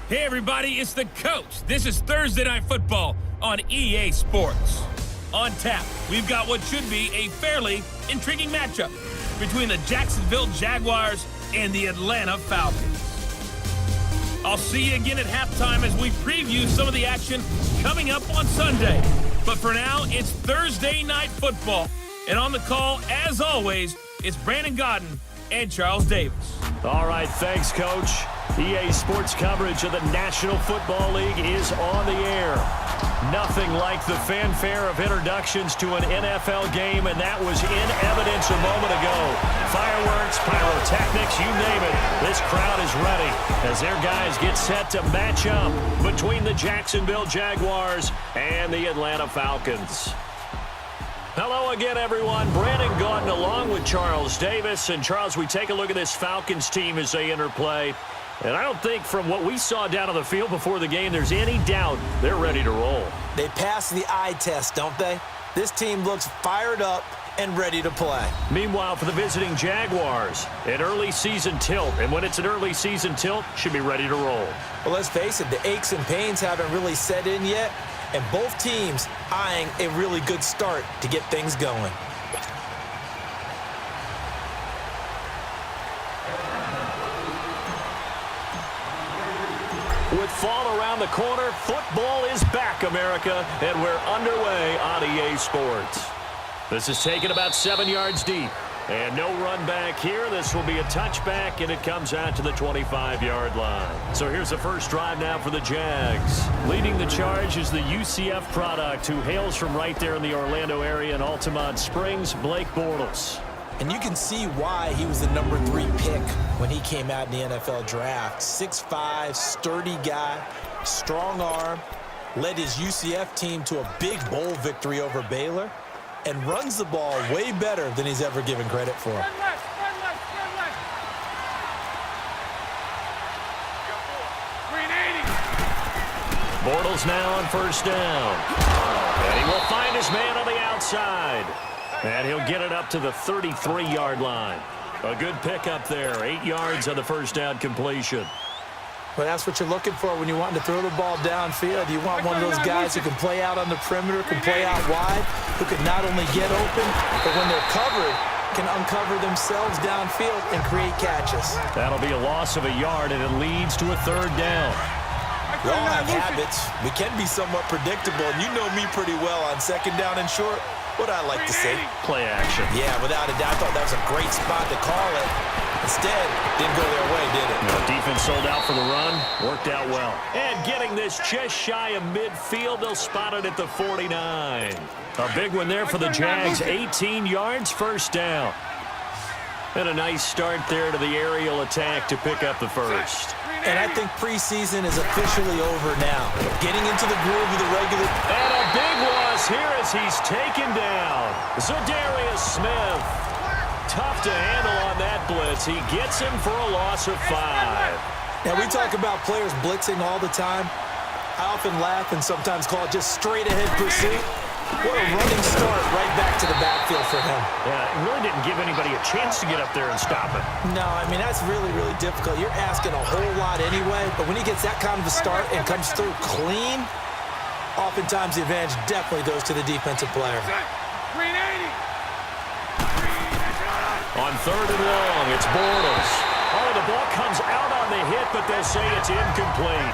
Hey everybody, it's the coach. This is Thursday Night Football on EA Sports. On tap, we've got what should be a fairly intriguing matchup between the Jacksonville Jaguars and the Atlanta Falcons. I'll see you again at halftime as we preview some of the action coming up on Sunday. But for now, it's Thursday Night Football. And on the call, as always, it's Brandon Godden and Charles Davis. All right, thanks, Coach. EA Sports coverage of the National Football League is on the air. Nothing like the fanfare of introductions to an NFL game, and that was in evidence a moment ago. Fireworks, pyrotechnics, you name it. This crowd is ready as their guys get set to match up between the Jacksonville Jaguars and the Atlanta Falcons. Hello again, everyone. Brandon Gaudin along with Charles Davis. And, Charles, we take a look at this Falcons team as they enter play. And I don't think from what we saw down on the field before the game there's any doubt they're ready to roll. They pass the eye test, don't they? This team looks fired up and ready to play. Meanwhile, for the visiting Jaguars, an early season tilt. And when it's an early season tilt, should be ready to roll. Well, let's face it, the aches and pains haven't really set in yet. And both teams eyeing a really good start to get things going. With fall around the corner, football is back, America, and we're underway on EA Sports. This is taken about 7 yards deep. And no run back here. This will be a touchback, and it comes out to the 25-yard line. So here's the first drive now for the Jags. Leading the charge is the UCF product who hails from right there in the Orlando area in Altamont Springs, Blake Bortles. And you can see why he was the number 3 pick when he came out in the NFL draft. 6'5", sturdy guy, strong arm, led his UCF team to a big bowl victory over Baylor, and runs the ball way better than he's ever given credit for. Bortles now on first down. And he will find his man on the outside. And he'll get it up to the 33-yard line. A good pickup there. 8 yards on the first down completion. Well, that's what you're looking for when you want to throw the ball downfield. You want one of those guys who can play out on the perimeter, can play out wide, who can not only get open, but when they're covered, can uncover themselves downfield and create catches. That'll be a loss of a yard, and it leads to a third down. We all have habits. We can be somewhat predictable, and you know me pretty well on second down and short. What I like to say? Play action. Yeah, without a doubt. I thought that was a great spot to call it. Instead, didn't go their way, did it? No, defense sold out for the run. Worked out well. And getting this just shy of midfield, they'll spot it at the 49. A big one there for the Jags. 18 yards, first down. And a nice start there to the aerial attack to pick up the first. And I think preseason is officially over now. Getting into the groove of the regular. And a big loss here as he's taken down. Za'Darius Smith. Tough to handle on that blitz. He gets him for a loss of 5. Now, we talk about players blitzing all the time. I often laugh and sometimes call it just straight-ahead pursuit. What a running start right back to the backfield for him. Yeah, it really didn't give anybody a chance to get up there and stop it. No, I mean, that's really, really difficult. You're asking a whole lot anyway, but when he gets that kind of a start and comes through clean, oftentimes the advantage definitely goes to the defensive player. On third and long, it's Bortles. Oh, the ball comes out on the hit, but they'll say it's incomplete.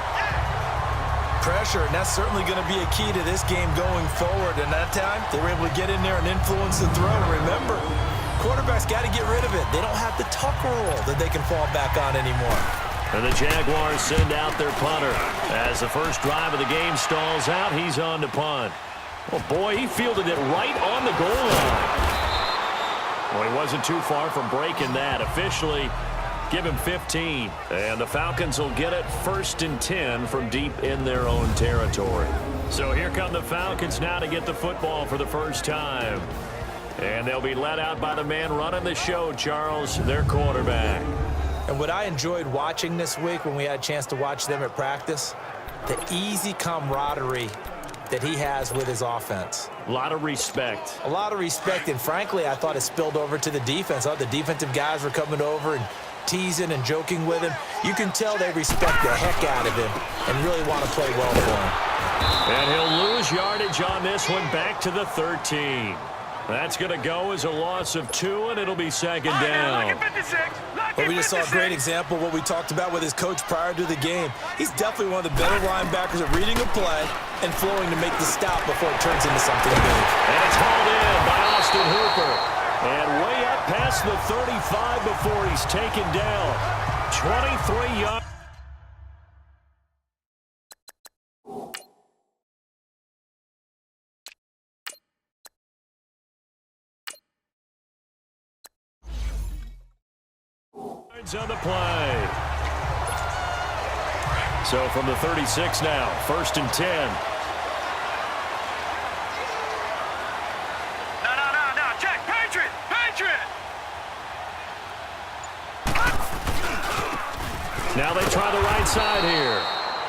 Pressure, and that's certainly going to be a key to this game going forward. And that time, they were able to get in there and influence the throw. Remember, quarterbacks got to get rid of it. They don't have the tuck rule that they can fall back on anymore. And the Jaguars send out their punter. As the first drive of the game stalls out, he's on to punt. Oh, boy, he fielded it right on the goal line. Well, he wasn't too far from breaking that. Officially, give him 15. And the Falcons will get it 1st and 10 from deep in their own territory. So here come the Falcons now to get the football for the first time. And they'll be led out by the man running the show, Charles, their quarterback. And what I enjoyed watching this week when we had a chance to watch them at practice, the easy camaraderie that he has with his offense. A lot of respect. A lot of respect, and frankly, I thought it spilled over to the defense. I thought the defensive guys were coming over and teasing and joking with him. You can tell they respect the heck out of him and really want to play well for him. And he'll lose yardage on this one, back to the 13. That's going to go as a loss of 2, and it'll be second down. Well, we just saw a great example of what we talked about with his coach prior to the game. He's definitely one of the better linebackers at reading a play and flowing to make the stop before it turns into something big. And it's hauled in by Austin Hooper. And way up past the 35 before he's taken down. 23 yards. On the play. So from the 36 now, 1st and 10. No, check, Patriot. Now they try the right side here.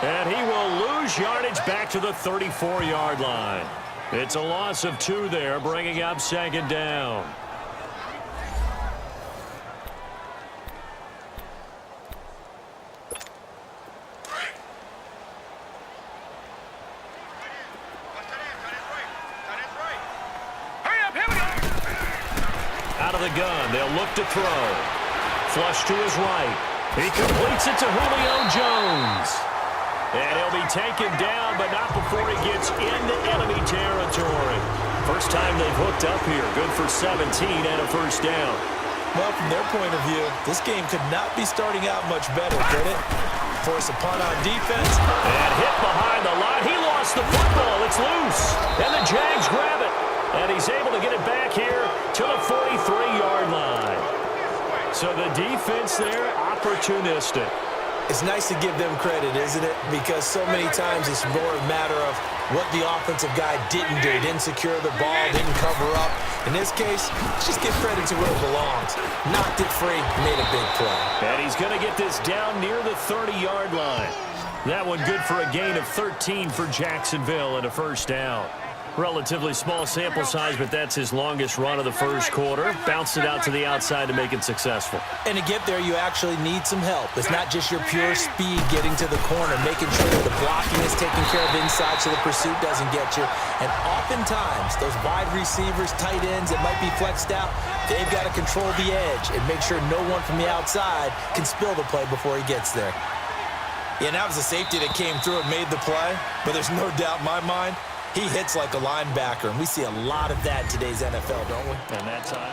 And he will lose yardage back to the 34-yard line. It's a loss of 2 there, bringing up second down. The gun. They'll look to throw. Flush to his right. He completes it to Julio Jones. And he'll be taken down, but not before he gets into enemy territory. First time they've hooked up here. Good for 17 and a first down. Well, from their point of view, this game could not be starting out much better, could it? Force a punt on defense. And hit behind the line. He lost the football. It's loose. And the Jags grab it. And he's able to get it back here to the 43-yard line. So the defense there, opportunistic. It's nice to give them credit, isn't it? Because so many times it's more a matter of what the offensive guy didn't do. Didn't secure the ball, didn't cover up. In this case, let's just give credit to where it belongs. Knocked it free, made a big play. And he's going to get this down near the 30-yard line. That one good for a gain of 13 for Jacksonville and a first down. Relatively small sample size, but that's his longest run of the first quarter. Bounced it out to the outside to make it successful. And to get there, you actually need some help. It's not just your pure speed getting to the corner, making sure that the blocking is taken care of inside so the pursuit doesn't get you. And oftentimes, those wide receivers, tight ends that might be flexed out, they've got to control the edge and make sure no one from the outside can spill the play before he gets there. Yeah, that was a safety that came through and made the play, but there's no doubt in my mind, he hits like a linebacker, and we see a lot of that in today's NFL, don't we? And that time,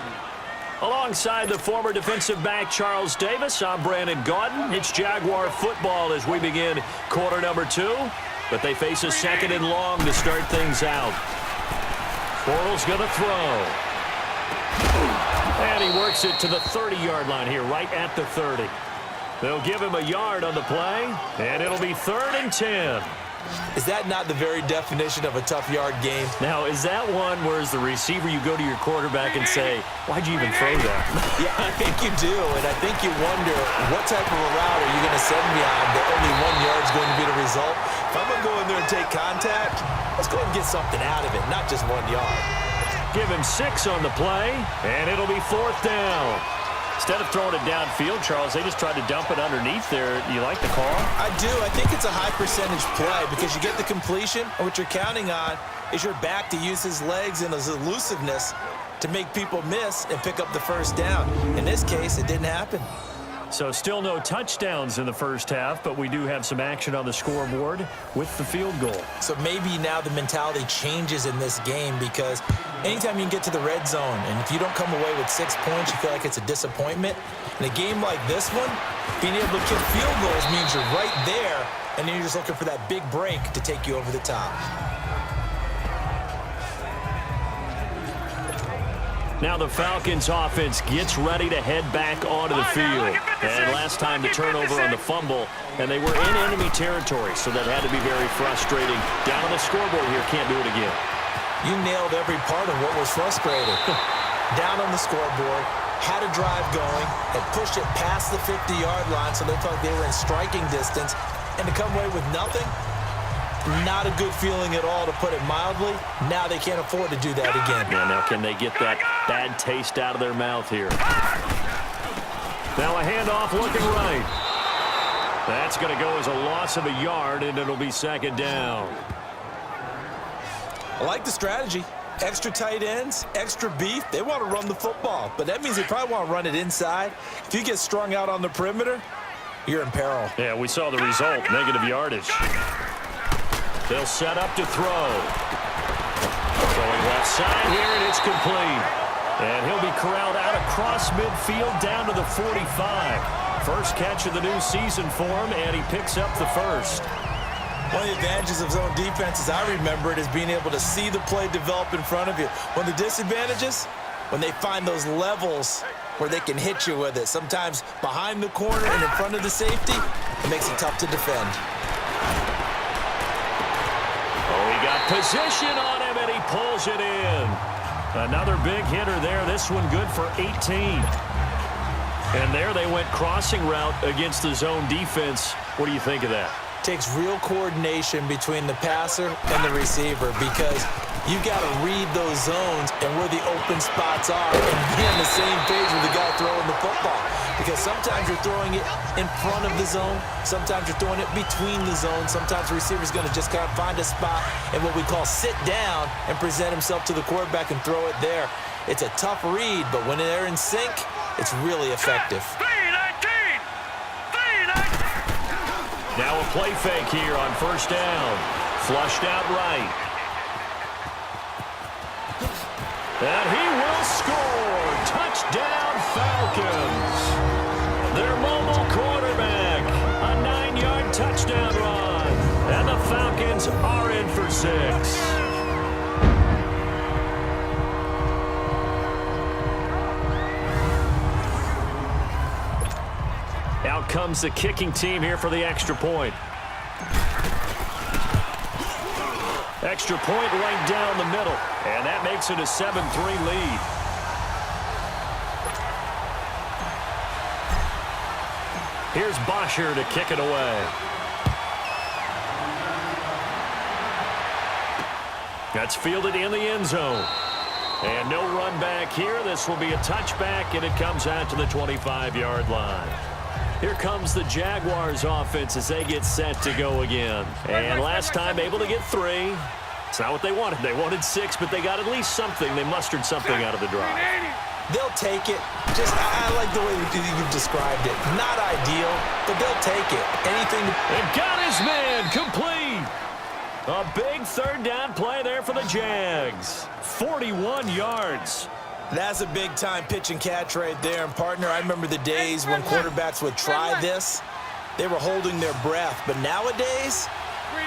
alongside the former defensive back Charles Davis, I'm Brandon Gaudin. It's Jaguar football as we begin quarter number 2, but they face a 2nd and long to start things out. Bortles going to throw. And he works it to the 30-yard line here, right at the 30. They'll give him a yard on the play, and it'll be 3rd and 10. Is that not the very definition of a tough yard game? Now, is that one where as the receiver you go to your quarterback and say, why'd you even throw that? Yeah, I think you do, and I think you wonder what type of a route are you going to send me on that only 1 yard is going to be the result? If I'm going to go in there and take contact, let's go ahead and get something out of it, not just 1 yard. Give him 6 on the play, and it'll be 4th down. Instead of throwing it downfield, Charles, they just tried to dump it underneath there. You like the call? I do. I think it's a high percentage play because you get the completion, and what you're counting on is your back to use his legs and his elusiveness to make people miss and pick up the first down. In this case, it didn't happen. So still no touchdowns in the first half, but we do have some action on the scoreboard with the field goal. So maybe now the mentality changes in this game because anytime you can get to the red zone, and if you don't come away with 6 points, you feel like it's a disappointment. In a game like this one, being able to kick field goals means you're right there, and then you're just looking for that big break to take you over the top. Now the Falcons offense gets ready to head back onto the field. And last time the turnover on the fumble, and they were in enemy territory, so that had to be very frustrating. Down on the scoreboard here, can't do it again. You nailed every part of what was frustrating. Down on the scoreboard, had a drive going, had pushed it past the 50-yard line so they felt like they were in striking distance, and to come away with nothing, not a good feeling at all, to put it mildly. Now they can't afford to do that again. Yeah, now can they get that bad taste out of their mouth here? Now a handoff looking right. That's going to go as a loss of a yard, and it'll be second down. I like the strategy. Extra tight ends, extra beef. They want to run the football, but that means they probably want to run it inside. If you get strung out on the perimeter, you're in peril. Yeah, we saw the result, negative yardage. They'll set up to throw. Throwing left side here, and it's complete. And he'll be corralled out across midfield down to the 45. First catch of the new season for him, and he picks up the first. One of the advantages of zone defense, as I remember it, is being able to see the play develop in front of you. One of the disadvantages, when they find those levels where they can hit you with it. Sometimes behind the corner and in front of the safety, it makes it tough to defend. Oh, he got position on him, and he pulls it in. Another big hitter there. This one good for 18. And there they went crossing route against the zone defense. What do you think of that? Takes real coordination between the passer and the receiver, because you got to read those zones and where the open spots are and be on the same page with the guy throwing the football. Because sometimes you're throwing it in front of the zone, sometimes you're throwing it between the zones, sometimes the receiver's going to just kind of find a spot and what we call sit down and present himself to the quarterback and throw it there. It's a tough read, but when they're in sync, it's really effective. Now a play fake here on first down. Flushed out right. And he will score. Touchdown, Falcons. Their mobile quarterback. A 9-yard touchdown run. And the Falcons are in for 6. Out comes the kicking team here for the extra point. Extra point right down the middle. And that makes it a 7-3 lead. Here's Bosher to kick it away. That's fielded in the end zone. And no run back here. This will be a touchback, and it comes out to the 25-yard line. Here comes the Jaguars offense as they get set to go again. And last time able to get 3. It's not what they wanted. They wanted 6, but they got at least something. They mustered something out of the drive. They'll take it. Just, I like the way you've described it. Not ideal, but they'll take it. Anything. And got his man complete. A big third down play there for the Jags. 41 yards. That's a big-time pitch and catch right there. And, partner, I remember the days when quarterbacks would try this. They were holding their breath. But nowadays,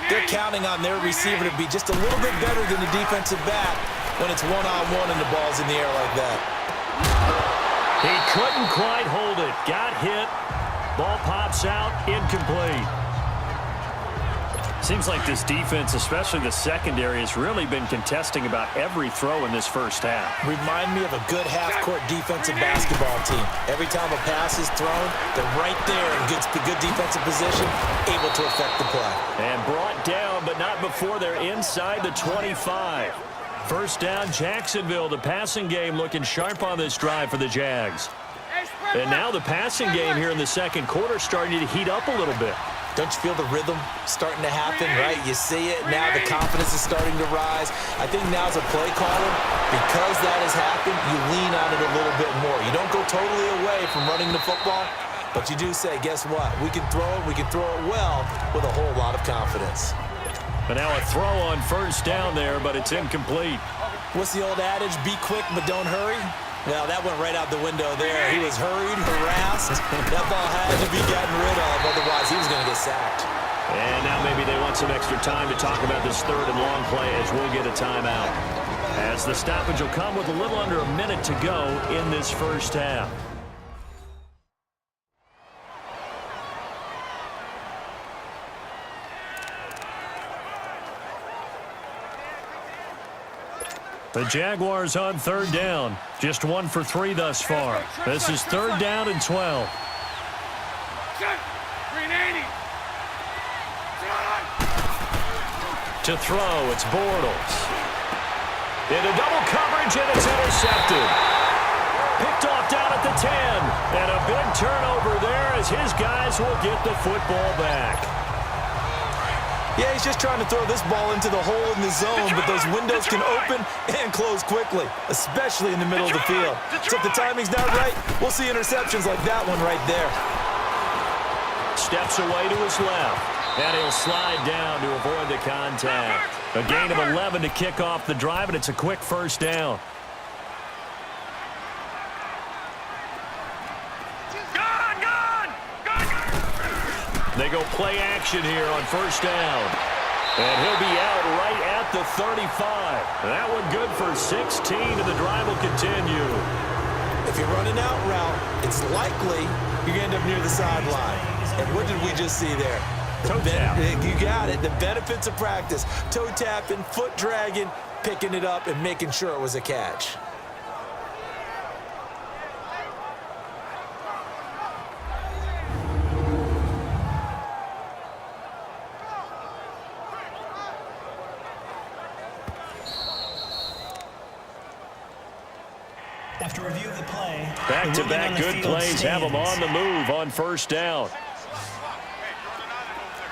they're counting on their receiver to be just a little bit better than the defensive back when it's one-on-one and the ball's in the air like that. He couldn't quite hold it. Got hit. Ball pops out. Incomplete. Seems like this defense, especially the secondary, has really been contesting about every throw in this first half. Remind me of a good half-court defensive basketball team. Every time a pass is thrown, they're right there in good defensive position, able to affect the play. And brought down, but not before they're inside the 25. First down, Jacksonville. The passing game looking sharp on this drive for the Jags. And now the passing game here in the second quarter starting to heat up a little bit. Don't you feel the rhythm starting to happen, right? You see it now. The confidence is starting to rise. I think now as a play caller, because that has happened, you lean on it a little bit more. You don't go totally away from running the football, but you do say, guess what? We can throw it. We can throw it well with a whole lot of confidence. But now a throw on first down there, but it's incomplete. What's the old adage? Be quick, but don't hurry. Well, that went right out the window there. He was hurried, harassed. That ball had to be gotten rid of, otherwise he was going to get sacked. And now maybe they want some extra time to talk about this third and long play as we'll get a timeout. As the stoppage will come with a little under a minute to go in this first half. The Jaguars on third down. Just 1 for 3 thus far. This is third down and 12. To throw, it's Bortles. Into double coverage, and it's intercepted. Picked off down at the 10. And a big turnover there as his guys will get the football back. Yeah, he's just trying to throw this ball into the hole in the zone, but those windows can open and close quickly, especially in the middle of the field. So if the timing's not right, we'll see interceptions like that one right there. Steps away to his left, and he'll slide down to avoid the contact. A gain of 11 to kick off the drive, and it's a quick first down. They go play action here on first down. And he'll be out right at the 35. That one good for 16, and the drive will continue. If you're running out route, it's likely you're going to end up near the sideline. And what did we just see there? Toe tap. You got it. The benefits of practice. Toe tapping, foot dragging, picking it up, and making sure it was a catch. After review of the play, back-to-back good plays have them on the move on first down.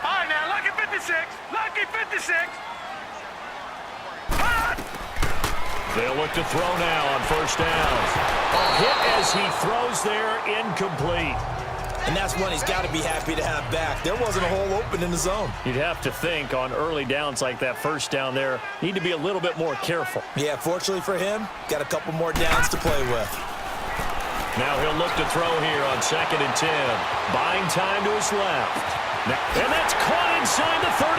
All right, now, lucky 56. Lucky 56. They'll look to throw now on first down. A hit as he throws there, incomplete. And that's one he's got to be happy to have back. There wasn't a hole open in the zone. You'd have to think on early downs like that first down there, need to be a little bit more careful. Yeah, fortunately for him, got a couple more downs to play with. Now he'll look to throw here on 2nd and 10. Buying time to his left. And that's caught inside the 35.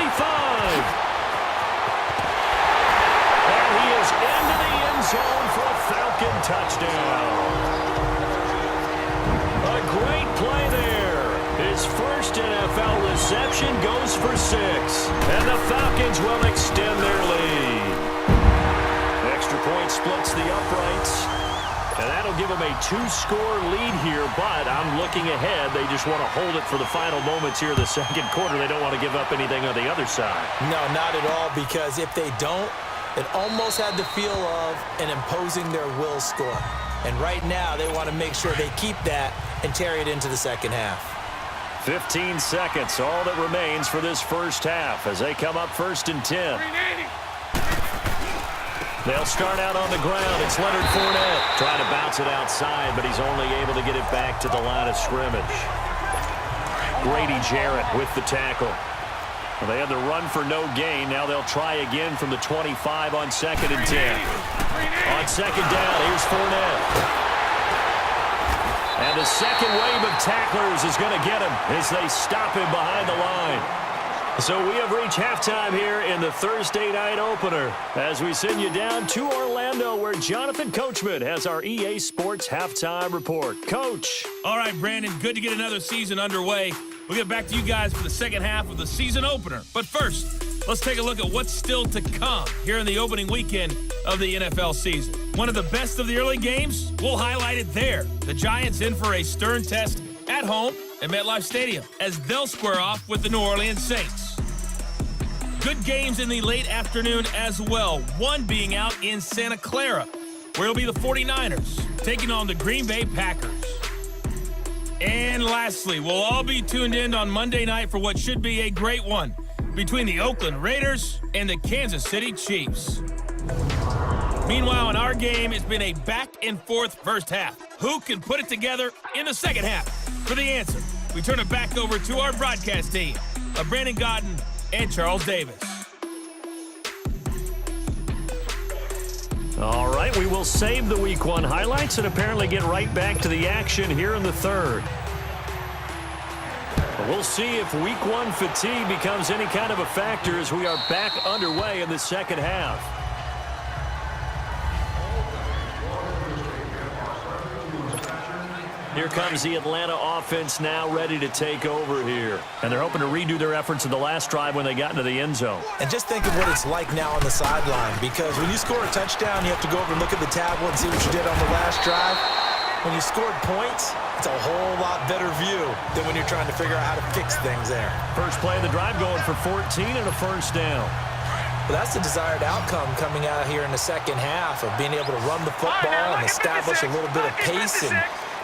And he is into the end zone for a Falcon touchdown. A great play there. His first NFL reception goes for 6. And the Falcons will extend their lead. Extra point splits the uprights. And that'll give them a 2-score lead here, but I'm looking ahead. They just want to hold it for the final moments here of the second quarter. They don't want to give up anything on the other side. No, not at all, because if they don't, it almost had the feel of an imposing their will score. And right now, they want to make sure they keep that and carry it into the second half. 15 seconds, all that remains for this first half as they come up 1st and 10. They'll start out on the ground. It's Leonard Fournette trying to bounce it outside, but he's only able to get it back to the line of scrimmage. Grady Jarrett with the tackle. Well, they had the run for no gain. Now they'll try again from the 25 on 2nd and 10. On 2nd down, here's Fournette. And the second wave of tacklers is going to get him as they stop him behind the line. So we have reached halftime here in the Thursday night opener as we send you down to Orlando where Jonathan Coachman has our EA Sports halftime report. Coach. All right, Brandon, good to get another season underway. We'll get back to you guys for the second half of the season opener. But first, let's take a look at what's still to come here in the opening weekend of the NFL season. One of the best of the early games, we'll highlight it there. The Giants in for a stern test at home at MetLife Stadium as they'll square off with the New Orleans Saints. Good games in the late afternoon as well, one being out in Santa Clara, where it'll be the 49ers taking on the Green Bay Packers. And lastly, we'll all be tuned in on Monday night for what should be a great one between the Oakland Raiders and the Kansas City Chiefs. Meanwhile, in our game, it's been a back-and-forth first half. Who can put it together in the second half? For the answer, we turn it back over to our broadcast team of Brandon Godden and Charles Davis. All right, we will save the Week 1 highlights and apparently get right back to the action here in the third. But we'll see if Week 1 fatigue becomes any kind of a factor as we are back underway in the second half. Here comes the Atlanta offense now ready to take over here. And they're hoping to redo their efforts in the last drive when they got into the end zone. And just think of what it's like now on the sideline, because when you score a touchdown, you have to go over and look at the tablet and see what you did on the last drive. When you scored points, it's a whole lot better view than when you're trying to figure out how to fix things there. First play of the drive going for 14 and a first down. Well, that's the desired outcome coming out here in the second half of being able to run the football and establish a little bit of pace and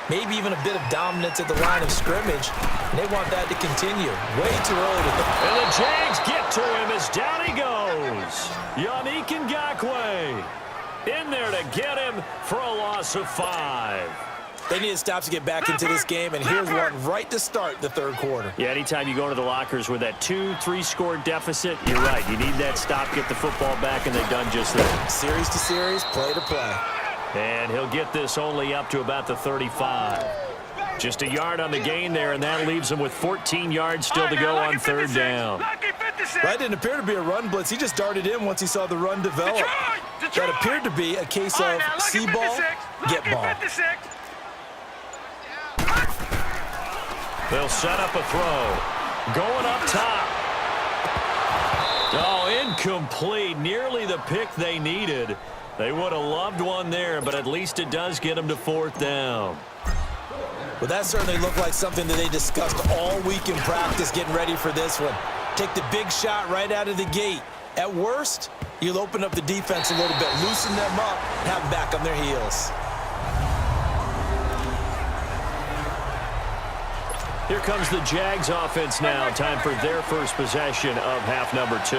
maybe even a bit of dominance at the line of scrimmage. And they want that to continue. Way too early to... And the Jags get to him as down he goes. Yannick Ngakoue in there to get him for a loss of 5. They need to stop to get back into this game, and here's one right to start the third quarter. Yeah, anytime you go to the lockers with that 2-3 score deficit, you're right. You need that stop, get the football back, and they've done just that. Series to series, play to play. And he'll get this only up to about the 35. Just a yard on the gain there, and that leaves him with 14 yards still to go on third down. That didn't appear to be a run blitz. He just darted in once he saw the run develop. That appeared to be a case of see ball, get ball. They'll set up a throw. Going up top. Oh, incomplete. Nearly the pick they needed. They would have loved one there, but at least it does get them to fourth down. Well, that certainly looked like something that they discussed all week in practice getting ready for this one. Take the big shot right out of the gate. At worst, you'll open up the defense a little bit, loosen them up, have them back on their heels. Here comes the Jags offense now. Time for their first possession of half number 2.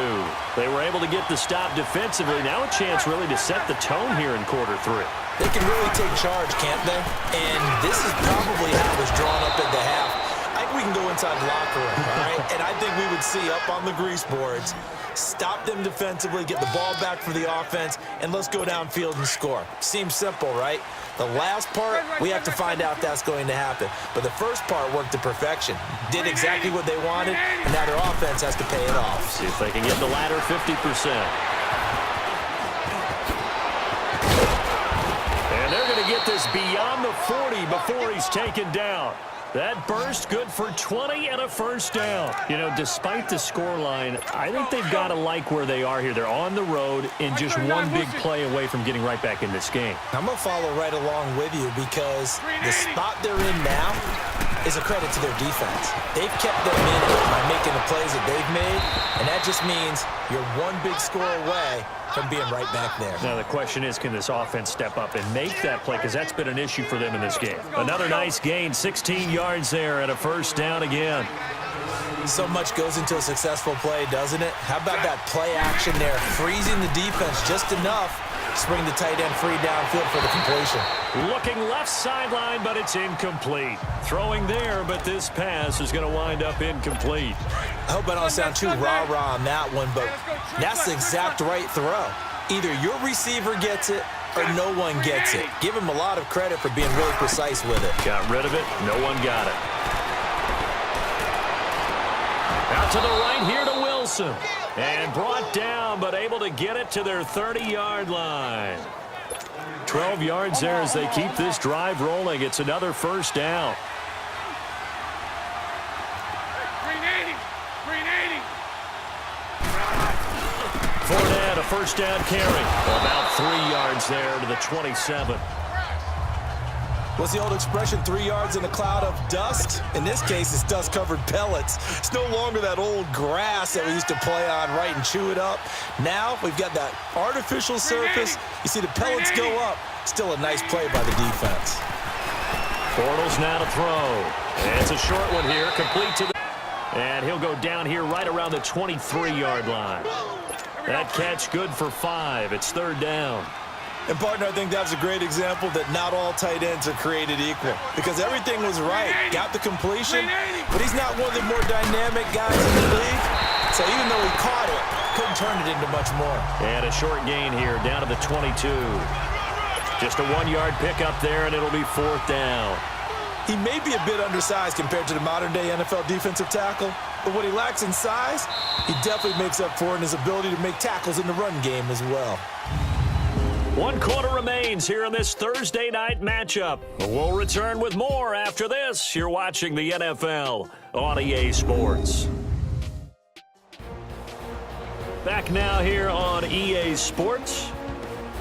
They were able to get the stop defensively. Now a chance really to set the tone here in quarter 3. They can really take charge, can't they? And this is probably how it was drawn up at the half. I think we can go inside the locker room, all right? And I think we would see up on the grease boards, stop them defensively, get the ball back for the offense, and let's go downfield and score. Seems simple, right? The last part, we have to find out if that's going to happen. But the first part worked to perfection. Did exactly what they wanted, and now their offense has to pay it off. See if they can get the latter 50%. And they're going to get this beyond the 40 before he's taken down. That burst good for 20 and a first down. You know, despite the scoreline, I think they've got to like where they are here. They're on the road and just one big play away from getting right back in this game. I'm going to follow right along with you because the spot they're in now is a credit to their defense. They've kept them in it by making the plays that they've made, and that just means you're one big score away from being right back there. Now the question is, can this offense step up and make that play? Because that's been an issue for them in this game. Another nice gain, 16 yards there and a first down again. So much goes into a successful play, doesn't it? How about that play action there, freezing the defense just enough to bring the tight end free downfield for the completion. Looking left sideline, but it's incomplete. Throwing there, but this pass is going to wind up incomplete. I hope I don't sound too rah-rah on that one, but that's the exact right throw. Either your receiver gets it or no one gets it. Give him a lot of credit for being really precise with it. Got rid of it. No one got it. Out to the right here to Wilson. And brought down, but able to get it to their 30-yard line. 12 yards there as they keep this drive rolling. It's another first down. 380. Fournette, a first down carry. About 3 yards there to the 27. What's the old expression, 3 yards in a cloud of dust? In this case, it's dust-covered pellets. It's no longer that old grass that we used to play on, right, and chew it up. Now we've got that artificial surface. You see the pellets go up. Still a nice play by the defense. Bortles now to throw. And it's a short one here, complete to the... And he'll go down here right around the 23-yard line. That catch good for 5. It's third down. And, partner, I think that was a great example that not all tight ends are created equal. Because everything was right. Got the completion, but he's not one of the more dynamic guys in the league. So even though he caught it, couldn't turn it into much more. And a short gain here, down to the 22. Just a 1-yard pickup there, and it'll be fourth down. He may be a bit undersized compared to the modern-day NFL defensive tackle, but what he lacks in size, he definitely makes up for in his ability to make tackles in the run game as well. 1 quarter remains here in this Thursday night matchup. We'll return with more after this. You're watching the NFL on EA Sports. Back now here on EA Sports.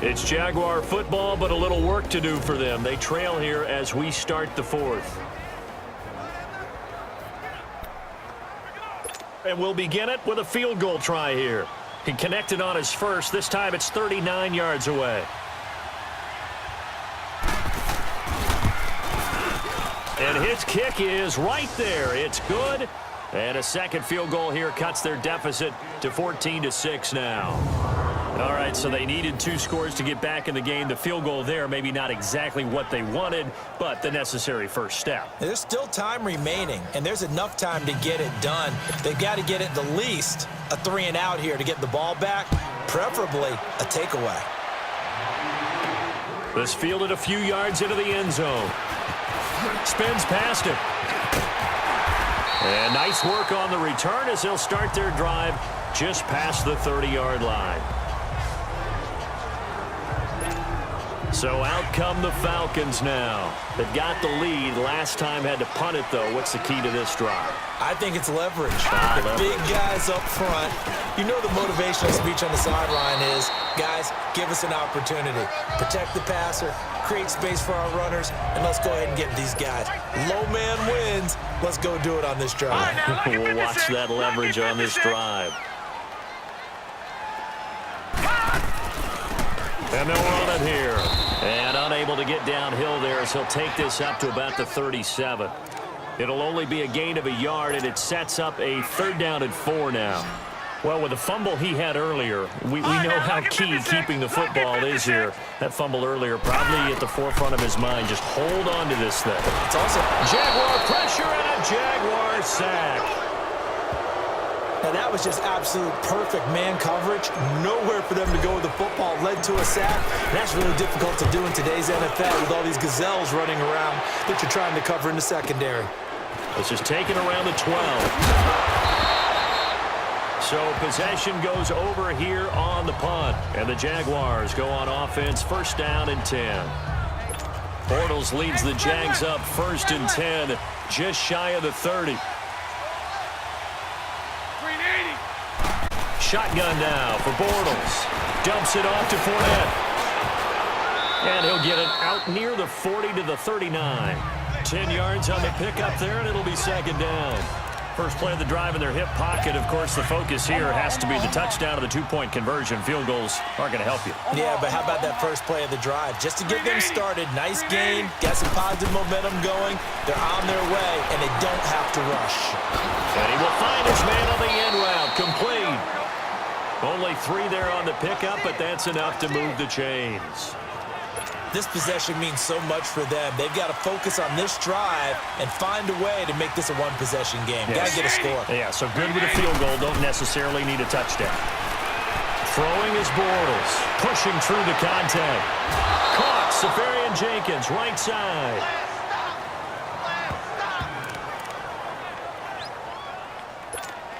It's Jaguar football, but a little work to do for them. They trail here as we start the fourth. And we'll begin it with a field goal try here. He connected on his first. This time it's 39 yards away. And his kick is right there. It's good. And a second field goal here cuts their deficit to 14-6 now. All right, so they needed 2 scores to get back in the game. The field goal there, maybe not exactly what they wanted, but the necessary first step. There's still time remaining, and there's enough time to get it done. They've got to get it the least a 3-and-out here to get the ball back, preferably a takeaway. This fielded a few yards into the end zone. Spins past him. And nice work on the return as they'll start their drive just past the 30-yard line. So out come the Falcons now. They've got the lead. Last time had to punt it, though. What's the key to this drive? I think it's leverage. The big guys up front. You know the motivational speech on the sideline is, guys, give us an opportunity. Protect the passer, create space for our runners, and let's go ahead and get these guys. Low man wins. Let's go do it on this drive. We'll watch that leverage on this drive. And they'll run it here. And unable to get downhill there as he'll take this up to about the 37. It'll only be a gain of a yard, and it sets up a 3rd down and 4 now. Well, with the fumble he had earlier, we know how key keeping the football is here. That fumble earlier probably at the forefront of his mind. Just hold on to this thing. It's also Jaguar pressure and a Jaguar sack. Now, that was just absolute perfect man coverage. Nowhere for them to go with the football. Led to a sack. That's really difficult to do in today's NFL with all these gazelles running around that you're trying to cover in the secondary. This is taken around the 12. So possession goes over here on the punt. And the Jaguars go on offense, 1st down and 10. Bortles leads the Jags up 1st and 10, just shy of the 30. Shotgun now for Bortles. Dumps it off to Fournette. And he'll get it out near the 40 to the 39. 10 yards on the pickup there, and it'll be 2nd down. First play of the drive in their hip pocket. Of course, the focus here has to be the touchdown of the 2-point conversion. Field goals aren't going to help you. Yeah, but how about that first play of the drive? Just to get them started. Nice game. Got some positive momentum going. They're on their way, and they don't have to rush. And he will find his man on the end route. Complete. Only 3 there on the pickup, but that's enough to move the chains. This possession means so much for them. They've got to focus on this drive and find a way to make this a one-possession game. Yes. Got to get a score. Yeah, so good with a field goal. Don't necessarily need a touchdown. Throwing is Bortles. Pushing through the contact. Caught. Safarian Jenkins, right side.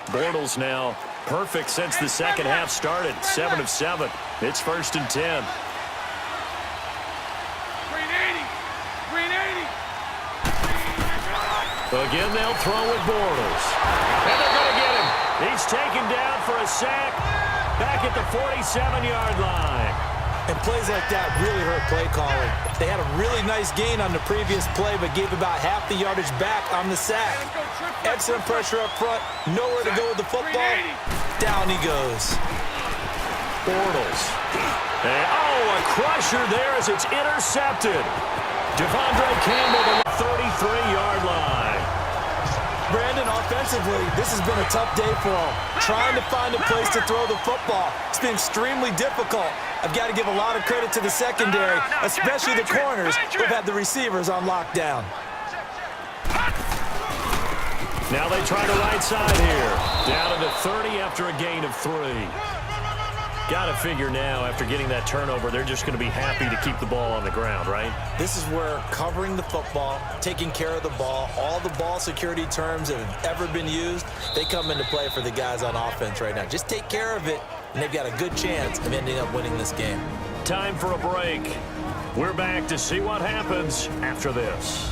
Bortles now perfect since the second half started. 7 of 7. It's 1st and 10. Again, they'll throw with Bortles. And they're going to get him. He's taken down for a sack back at the 47-yard line. And plays like that really hurt play calling. They had a really nice gain on the previous play, but gave about half the yardage back on the sack. Excellent pressure up front. Nowhere to go with the football. Down he goes. Bortles. And, a crusher there as it's intercepted. Devondre Campbell to the 33-yard line. Brandon, offensively, this has been a tough day for him. Trying to find a place to throw the football. It's been extremely difficult. I've got to give a lot of credit to the secondary, especially the corners who've had the receivers on lockdown. Now they try the right side here. Down to the 30 after a gain of 3. Got to figure now, after getting that turnover, they're just going to be happy to keep the ball on the ground, right? This is where covering the football, taking care of the ball, all the ball security terms that have ever been used, they come into play for the guys on offense right now. Just take care of it, and they've got a good chance of ending up winning this game. Time for a break. We're back to see what happens after this.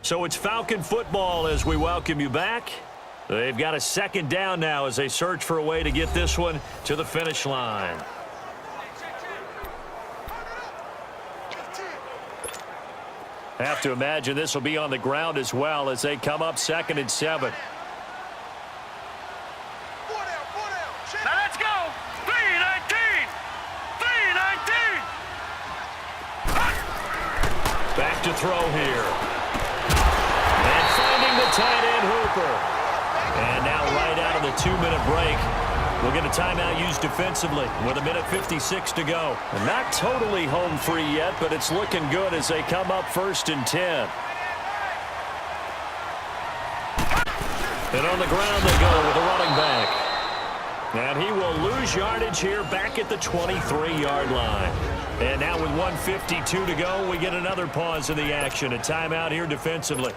So it's Falcon football as we welcome you back. They've got a 2nd down now as they search for a way to get this one to the finish line. Have to imagine this will be on the ground as well as they come up 2nd and 7. Now let's go. 3-19. 3-19. Back to throw here. And finding the tight end Hooper. And now right out of the 2-minute break, we'll get a timeout used defensively with 1:56 to go. And not totally home free yet, but it's looking good as they come up 1st and 10. And on the ground they go with a running back. And he will lose yardage here back at the 23-yard line. And now with 1:52 to go, we get another pause in the action. A timeout here defensively.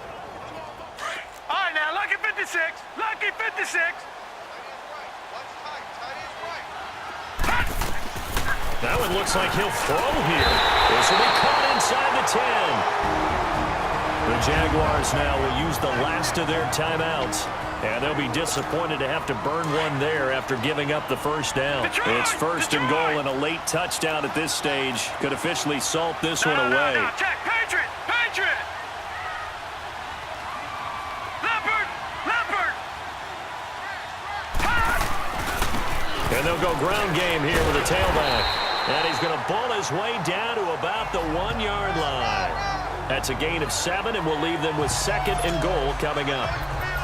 All right, now, lucky 56. Lucky 56. That one looks like he'll throw here. This will be caught inside the 10. The Jaguars now will use the last of their timeouts. And they'll be disappointed to have to burn one there after giving up the first down. It's 1st and goal, and a late touchdown at this stage could officially salt this one away. No, check. Patriot. Patriot. Leopard. Leopard. And they'll go ground game here with a tailback. And he's going to bull his way down to about the 1-yard line. That's a gain of 7, and we'll leave them with 2nd and goal coming up.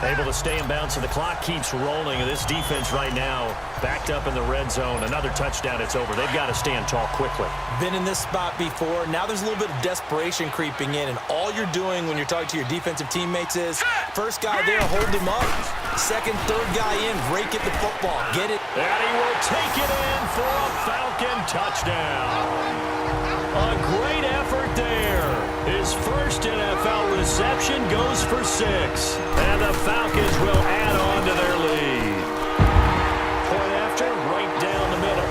Able to stay in bounds, and the clock keeps rolling. And this defense right now backed up in the red zone. Another touchdown, it's over. They've got to stand tall quickly. Been in this spot before. Now there's a little bit of desperation creeping in, and all you're doing when you're talking to your defensive teammates is first guy there, hold him up. Second, third guy in, rake at the football. Get it. And he will take it in for a Falcon touchdown. A great effort there. His first NFL reception goes for 6. And the Falcons will add on to their lead. Point after, right down the middle.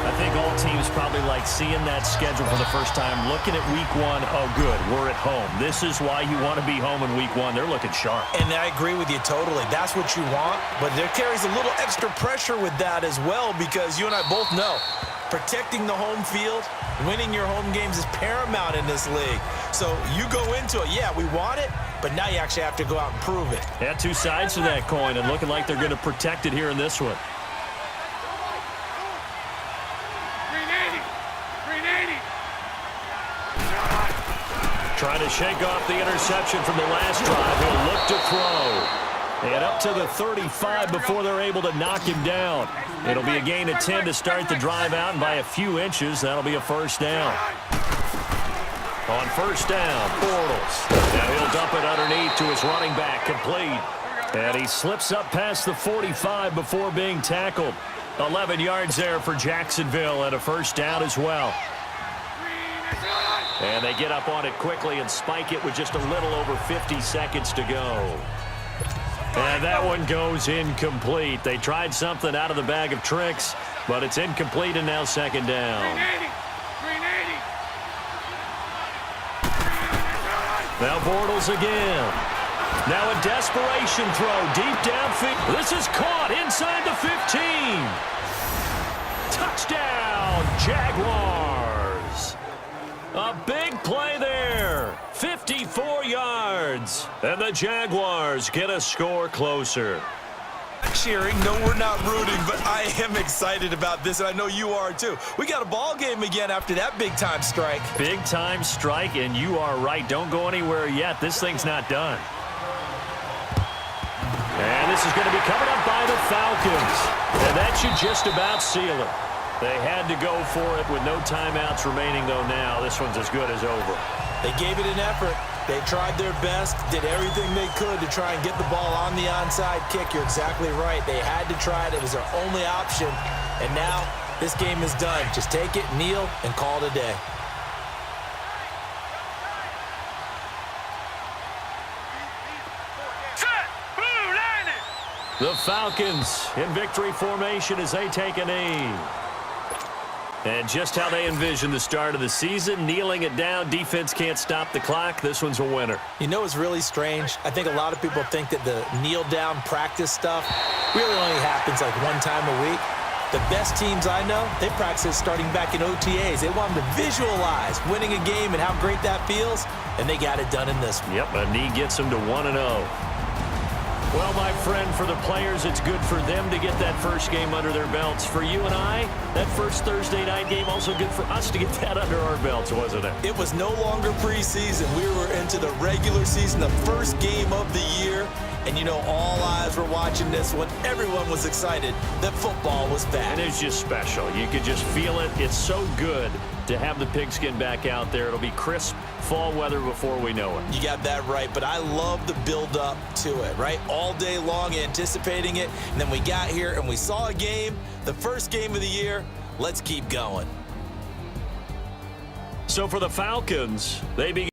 I think all teams probably like seeing that schedule for the first time, looking at week 1. Oh, good, we're at home. This is why you want to be home in week 1. They're looking sharp. And I agree with you totally. That's what you want. But there carries a little extra pressure with that as well, because you and I both know protecting the home field, winning your home games is paramount in this league. So you go into it, yeah, we want it, but now you actually have to go out and prove it. Yeah, 2 sides to that coin, and looking like they're going to protect it here in this one. 380. 380. Trying to shake off the interception from the last drive. He'll look to throw. And up to the 35 before they're able to knock him down. It'll be a gain of 10 to start the drive out, and by a few inches, that'll be a first down. On first down, Bortles. Now he'll dump it underneath to his running back, complete. And he slips up past the 45 before being tackled. 11 yards there for Jacksonville, and a first down as well. And they get up on it quickly and spike it with just a little over 50 seconds to go. And that one goes incomplete. They tried something out of the bag of tricks, but it's incomplete, and now 2nd down. 380. Now Bortles again. Now a desperation throw deep downfield. This is caught inside the 15. Touchdown, Jaguars. A big play there. 54 yards. And the Jaguars get a score closer. Cheering, no, we're not rooting, but I am excited about this, and I know you are too. We got a ball game again after that big-time strike. Big-time strike, and you are right. Don't go anywhere yet. This thing's not done. And this is going to be covered up by the Falcons. And that should just about seal it. They had to go for it with no timeouts remaining, though. Now this one's as good as over. They gave it an effort. They tried their best, did everything they could to try and get the ball on the onside kick. You're exactly right. They had to try it. It was their only option. And now this game is done. Just take it, kneel, and call it a day. The Falcons in victory formation as they take a knee. And just how they envisioned the start of the season, kneeling it down, defense can't stop the clock. This one's a winner. You know, it's really strange. I think a lot of people think that the kneel-down practice stuff really only happens like one time a week. The best teams I know, they practice starting back in OTAs. They want them to visualize winning a game and how great that feels, and they got it done in this one. Yep, a knee gets them to 1-0. Well, my friend, for the players, it's good for them to get that first game under their belts. For you and I, that first Thursday night game, also good for us to get that under our belts, wasn't it? It was no longer preseason. We were into the regular season, the first game of the year. And, you know, all eyes were watching this when everyone was excited that football was back. And it's just special. You could just feel it. It's so good to have the pigskin back out there. It'll be crisp fall weather before we know it. You got that right, but I love the build-up to it, right? All day long anticipating it, and then we got here and we saw a game, the first game of the year. Let's keep going. So for the Falcons, they begin